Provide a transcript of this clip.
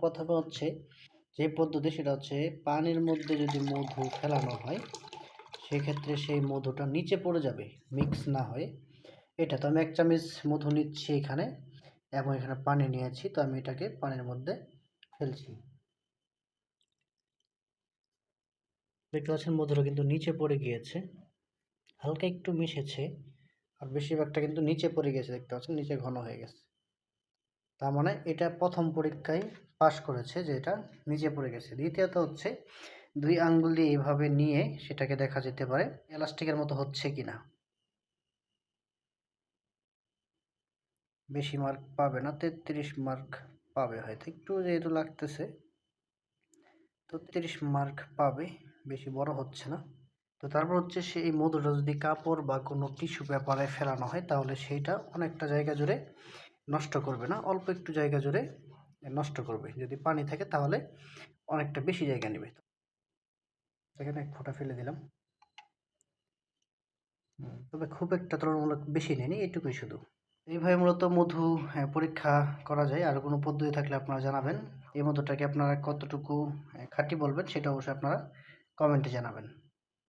প্রথমে হচ্ছে যে পদ্ধতি সেটা হচ্ছে পানির মধ্যে যদি মধু ফেলানো হয় সেক্ষেত্রে সেই মধুটা নিচে পড়ে যাবে মিক্স না হয়ে। এটা তো আমি 1 চামচ মধু নিচ্ছি এখানে এবং এখানে পানি নিয়েছি, তো আমি এটাকে পানির মধ্যে ফেলছি। দেখতে পাচ্ছেন মধুটা কিন্তু নিচে পড়ে গিয়েছে, হালকা একটু মিশেছে আর বেশিরভাগটা কিন্তু নিচে পড়ে গেছে। দেখতে পাচ্ছেন নিচে ঘন হয়ে গেছে, তার মানে এটা প্রথম পরীক্ষায় পাস করেছে যে এটা নিচে পড়ে গেছে। দ্বিতীয়ত হচ্ছে 2 আঙ্গুল দিয়ে এইভাবে নিয়ে সেটাকে দেখা যেতে পারে এলাস্টিকের মতো হচ্ছে কিনা। বেশি মার্ক পাবে না, 33 মার্ক পাবে হয়তো, একটু যেহেতু লাগতেছে তো 33 মার্ক পাবে, বেশি বড় হচ্ছে না। তো তারপর হচ্ছে সেই মধুটা যদি কাপড় বা কোনো টিস্যু পেপারে ফেলানো হয় তাহলে সেইটা অনেকটা জায়গা জুড়ে নষ্ট করবে না, অল্প একটু জায়গা জুড়ে নষ্ট করবে। যদি পানি থাকে তাহলে অনেকটা বেশি জায়গা নেবে। এখানে 1 ফোঁটা ফেলে দিলাম, তবে খুব একটা তুলনামূলক বেশি নেয়নি, এটুকুই শুধু। এইভাবে মূলত মধু পরীক্ষা করা যায়। আর কোনো পদ্ধতি থাকলে আপনারা জানাবেন। এই মধুটাকে আপনারা কতটুকু খাঁটি বলবেন সেটা অবশ্যই আপনারা কমেন্টে জানাবেন।